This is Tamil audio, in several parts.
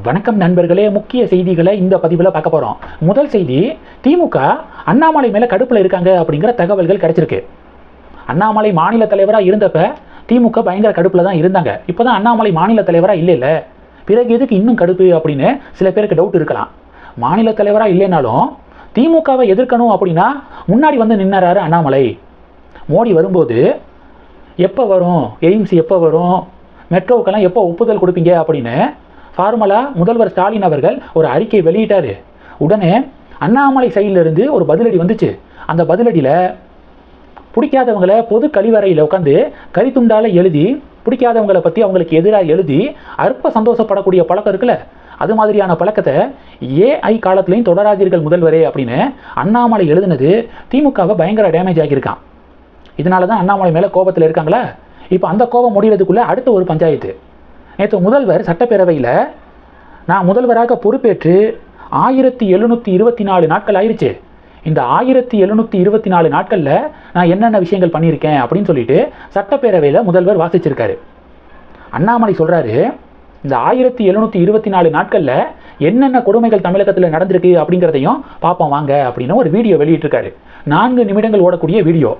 வணக்கம் நண்பர்களே, முக்கிய செய்திகளை இந்த பதிவில் பார்க்க போகிறோம். முதல் செய்தி, திமுக அண்ணாமலை மேலே கடுப்பில் இருக்காங்க அப்படிங்கிற தகவல்கள் கிடைச்சிருக்கு. அண்ணாமலை மாநில தலைவராக இருந்தப்ப திமுக பயங்கர கடுப்பில் தான் இருந்தாங்க. இப்போ தான் அண்ணாமலை மாநில தலைவராக இல்லை, பிறகு எதுக்கு இன்னும் கடுப்பு அப்படின்னு சில பேருக்கு டவுட் இருக்கலாம். மாநில தலைவராக இல்லைனாலும் திமுகவை எதிர்க்கணும் அப்படின்னா முன்னாடி வந்து நின்னாரு அண்ணாமலை. மோடி வரும்போது எப்போ வரும் எய்ம்ஸ், எப்போ வரும் மெட்ரோவுக்கெல்லாம் எப்போ ஒப்புதல் கொடுப்பீங்க அப்படின்னு ஃபார்மலா முதல்வர் ஸ்டாலின் அவர்கள் ஒரு அறிக்கை வெளியிட்டார். உடனே அண்ணாமலை சைடிலிருந்து ஒரு பதிலடி வந்துச்சு. அந்த பதிலடியில் பிடிக்காதவங்களை பொது கழிவறையில் உட்காந்து கரித்துண்டால் எழுதி, பிடிக்காதவங்களை பற்றி அவங்களுக்கு எதிராக எழுதி அற்ப சந்தோஷப்படக்கூடிய பழக்கம் இருக்குல்ல, அது மாதிரியான பழக்கத்தை ஏஐ காலத்துலையும் தொடராதீர்கள் முதல்வரே அப்படின்னு அண்ணாமலை எழுதுனது திமுகவை பயங்கர டேமேஜ் ஆகியிருக்கான். இதனால தான் அண்ணாமலை மேலே கோபத்தில் இருக்காங்களா. இப்போ அந்த கோபம் முடிகிறதுக்குள்ளே அடுத்த ஒரு பஞ்சாயத்து. நேற்று முதல்வர் சட்டப்பேரவையில் நான் முதல்வராக பொறுப்பேற்று 1724 நாட்கள் ஆயிடுச்சு. இந்த 1724 நாட்களில் நான் என்னென்ன விஷயங்கள் பண்ணியிருக்கேன் அப்படின்னு சொல்லிட்டு சட்டப்பேரவையில் முதல்வர் வாசிச்சிருக்காரு. அண்ணாமலை சொல்கிறாரு, இந்த 1724 நாட்களில் என்னென்ன கொடுமைகள் தமிழகத்தில் நடந்திருக்கு அப்படிங்கிறதையும் பார்ப்போம் வாங்க அப்படின்னு ஒரு வீடியோ வெளியிட்டிருக்காரு. 4 நிமிடங்கள் ஓடக்கூடிய வீடியோ.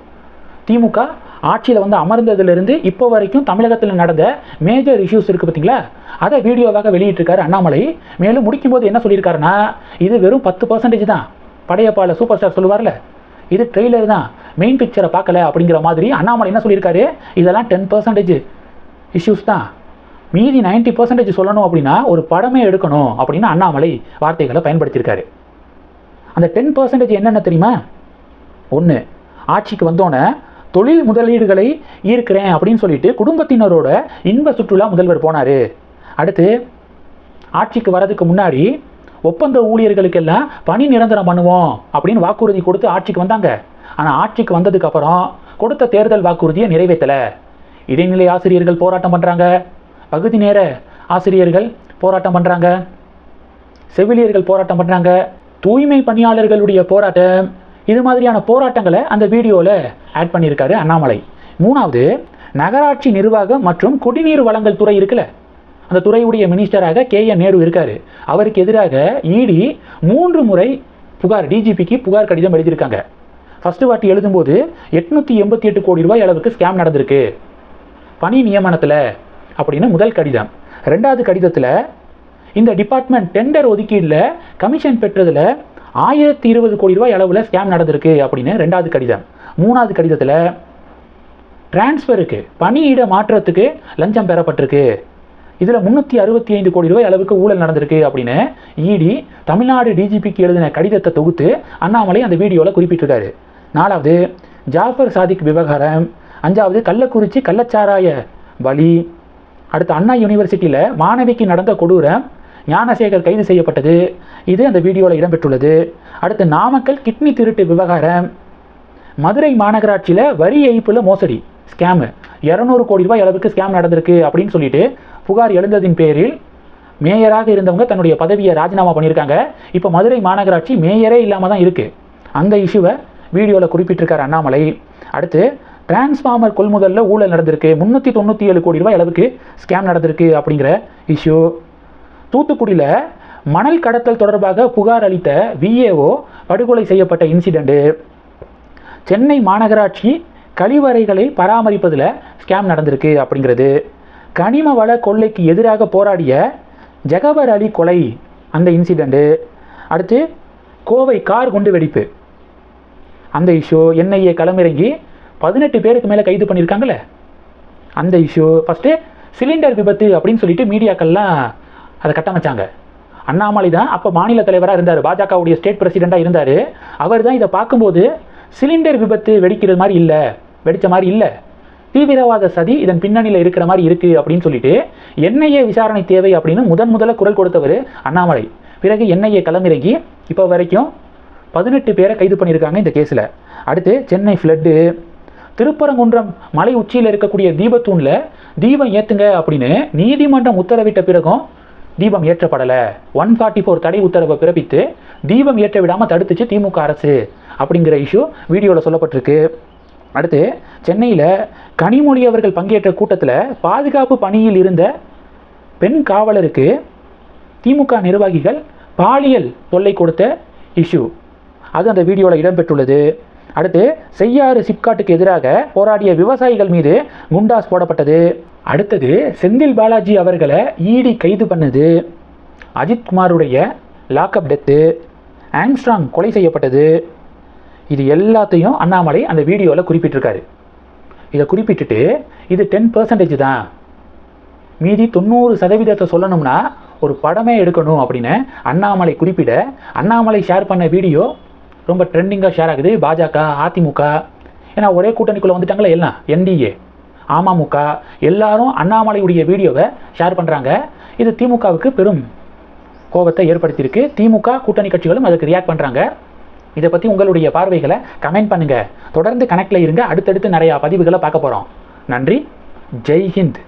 திமுக ஆட்சியில் வந்து அமர்ந்ததுலேருந்து இப்போ வரைக்கும் தமிழகத்தில் நடந்த மேஜர் இஷ்யூஸ் இருக்குது பார்த்தீங்களா, அதை வீடியோவாக வெளியிட்டிருக்காரு அண்ணாமலை. மேலும் முடிக்கும்போது என்ன சொல்லியிருக்காருன்னா, இது வெறும் 10% தான். படையப்பால சூப்பர் ஸ்டார் சொல்லுவார்ல, இது ட்ரெய்லர் தான், மெயின் பிக்சரை பார்க்கல அப்படிங்கிற மாதிரி அண்ணாமலை என்ன சொல்லியிருக்காரு, இதெல்லாம் 10% இஷ்யூஸ் தான், மீதி 90% சொல்லணும் அப்படின்னா ஒரு படமே எடுக்கணும் அப்படின்னு அண்ணாமலை வார்த்தைகளை பயன்படுத்தியிருக்காரு. அந்த 10% என்னென்ன தெரியுமா? ஒன்று, ஆட்சிக்கு வந்தோன்னே தொழில் முதலீடுகளை ஈர்க்கிறேன் அப்படின்னு சொல்லிட்டு குடும்பத்தினரோட இன்ப சுற்றுலா முதல்வர் போனார். அடுத்து, ஆட்சிக்கு வரதுக்கு முன்னாடி ஒப்பந்த ஊழியர்களுக்கெல்லாம் பணி நிரந்தரம் பண்ணுவோம் அப்படின்னு வாக்குறுதி கொடுத்து ஆட்சிக்கு வந்தாங்க. ஆனால் ஆட்சிக்கு வந்ததுக்கு அப்புறம் கொடுத்த தேர்தல் வாக்குறுதியை நிறைவேற்றலை. இடைநிலை ஆசிரியர்கள் போராட்டம் பண்ணுறாங்க, பகுதி நேர ஆசிரியர்கள் போராட்டம் பண்ணுறாங்க, செவிலியர்கள் போராட்டம் பண்ணுறாங்க, தூய்மை பணியாளர்களுடைய போராட்டம், இது மாதிரியான போராட்டங்களை அந்த வீடியோவில் ஆட் பண்ணியிருக்காரு அண்ணாமலை. மூணாவது, நகராட்சி நிர்வாகம் மற்றும் குடிநீர் வழங்கல் துறை இருக்குல்ல, அந்த துறையுடைய மினிஸ்டராக KN நேரு இருக்கார். அவருக்கு எதிராக இடி 3 முறை புகார், டிஜிபிக்கு புகார் கடிதம் எழுதியிருக்காங்க. ஃபஸ்ட்டு வாட்டி எழுதும்போது 888 கோடி ரூபாய் அளவுக்கு ஸ்கேம் நடந்திருக்கு பணி நியமனத்தில் அப்படின்னு முதல் கடிதம். ரெண்டாவது கடிதத்தில் இந்த டிபார்ட்மெண்ட் டெண்டர் ஒதுக்கீடில் கமிஷன் பெற்றதில் 1020 கோடி ரூபாய் அளவில் ஸ்கேம் நடந்திருக்கு அப்படின்னு ரெண்டாவது கடிதம். மூணாவது கடிதத்தில் டிரான்ஸ்ஃபருக்கு, பணியிட மாற்றத்துக்கு லஞ்சம் பெறப்பட்டிருக்கு, இதில் 365 கோடி ரூபாய் அளவுக்கு ஊழல் நடந்திருக்கு அப்படின்னு இடி தமிழ்நாடு டிஜிபிக்கு எழுதின கடிதத்தை தொகுத்து அண்ணாமலை அந்த வீடியோவில் குறிப்பிட்டிருக்காரு. நாலாவது, ஜாஃபர் சாதிக் விவகாரம். அஞ்சாவது, கள்ளக்குறிச்சி கள்ளச்சாராய பலி. அடுத்து, அண்ணா யூனிவர்சிட்டியில் மாணவிக்கு நடந்த கொடூரம், ஞானசேகர் கைது செய்யப்பட்டது, இது அந்த வீடியோவில் இடம்பெற்றுள்ளது. அடுத்து, நாமக்கல் கிட்னி திருட்டு விவகாரம். மதுரை மாநகராட்சியில் வரி ஏய்ப்பில் மோசடி ஸ்கேமு, 200 கோடி ரூபாய் அளவுக்கு ஸ்கேம் நடந்திருக்கு அப்படின்னு சொல்லிட்டு புகார் எழுந்ததின் பேரில் மேயராக இருந்தவங்க தன்னுடைய பதவியை ராஜினாமா பண்ணியிருக்காங்க. இப்போ மதுரை மாநகராட்சி மேயரே இல்லாமல் தான் இருக்குது. அந்த இஷ்யூவை வீடியோவில் குறிப்பிட்டிருக்கார் அண்ணாமலை. அடுத்து, டிரான்ஸ்ஃபார்மர் கொள்முதலில் ஊழல் நடந்திருக்கு, 397 கோடி ரூபாய் அளவுக்கு ஸ்கேம் நடந்திருக்கு அப்படிங்கிற இஷ்யூ. தூத்துக்குடியில் மணல் கடத்தல் தொடர்பாக புகார் அளித்த VAO படுகொலை செய்யப்பட்ட இன்சிடெண்ட்டு. சென்னை மாநகராட்சி கழிவறைகளை பராமரிப்பதில் ஸ்கேம் நடந்திருக்கு அப்படிங்கிறது. கனிம வள கொள்ளைக்கு எதிராக போராடிய ஜகவர் அலி கொலை, அந்த இன்சிடெண்ட்டு. அடுத்து, கோவை கார் குண்டு வெடிப்பு, அந்த இஷ்யூ. NIA களமிறங்கி 18 பேருக்கு மேலே கைது பண்ணியிருக்காங்களே, அந்த இஷ்யூ. ஃபஸ்ட்டு சிலிண்டர் விபத்து அப்படின்னு சொல்லிட்டு மீடியாக்கள்லாம் அதை கட்டமைச்சாங்க. அண்ணாமலை தான் அப்போ மாநில தலைவராக இருந்தார், பாஜகவுடைய ஸ்டேட் பிரசிடெண்ட்டாக இருந்தார். அவர் தான் இதை பார்க்கும்போது சிலிண்டர் விபத்து வெடிக்கிறது மாதிரி இல்லை, வெடித்த மாதிரி இல்லை, தீவிரவாத சதி இதன் பின்னணியில் இருக்கிற மாதிரி இருக்குது அப்படின்னு சொல்லிட்டு NIA விசாரணை தேவை அப்படின்னு முதல்ல குரல் கொடுத்தவர் அண்ணாமலை. பிறகு NIA களமிறங்கி இப்போ வரைக்கும் 18 பேரை கைது பண்ணியிருக்காங்க இந்த கேஸில். அடுத்து, சென்னை ஃப்ளட்டு. திருப்பரங்குன்றம் மலை உச்சியில் இருக்கக்கூடிய தீபத்தூணில் தீபம் ஏற்றுங்க அப்படின்னு நீதிமன்றம் உத்தரவிட்ட பிறகும் தீபம் ஏற்றப்படலை. 144 தடை உத்தரவை பிறப்பித்து தீபம் ஏற்ற விடாமல் தடுத்துச்சு திமுக அரசு அப்படிங்கிற இஷ்யூ வீடியோவில் சொல்லப்பட்டிருக்கு. அடுத்து, சென்னையில் கனிமொழி அவர்கள் பங்கேற்ற கூட்டத்தில் பாதுகாப்பு பணியில் இருந்த பெண் காவலருக்கு திமுக நிர்வாகிகள் பாலியல் தொல்லை கொடுத்த இஷ்யூ, அது அந்த வீடியோவில் இடம்பெற்றுள்ளது. அடுத்து செய்யாறு சிப்காட்டுக்கு எதிராக போராடிய விவசாயிகள் மீது குண்டாஸ் போடப்பட்டது. அடுத்தது செந்தில் பாலாஜி அவர்களை இடி கைது பண்ணுது. அஜித்குமாருடைய லாக்அப் டெத்து, ஆம்ஸ்ட்ராங் கொலை செய்யப்பட்டது. இது எல்லாத்தையும் அண்ணாமலை அந்த வீடியோவில் குறிப்பிட்டிருக்காரு. இதை குறிப்பிட்டுட்டு இது 10% தான், மீதி 90% சொல்லணும்னா ஒரு படமே எடுக்கணும் அப்படின்னு அண்ணாமலை குறிப்பிட, அண்ணாமலை ஷேர் பண்ண வீடியோ ரொம்ப ட்ரெண்டிங்காக ஷேர் ஆகுது. பாஜக, அதிமுக, ஏன்னா ஒரே கூட்டணிக்குள்ளே வந்துட்டாங்களே எல்லாம், என்டிஏ, அமமுக எல்லாரும் அண்ணாமலையுடைய வீடியோவை ஷேர் பண்ணுறாங்க. இது திமுகவுக்கு பெரும் கோபத்தை ஏற்படுத்தியிருக்கு. திமுக கூட்டணி கட்சிகளும் அதுக்கு ரியாக்ட் பண்ணுறாங்க. இதை பற்றி உங்களுடைய பார்வைகளை கமெண்ட் பண்ணுங்கள். தொடர்ந்து கனெக்டில் இருங்க. அடுத்தடுத்து நிறையா பதிவுகளை பார்க்க போகிறோம். நன்றி. ஜெய் ஹிந்த்.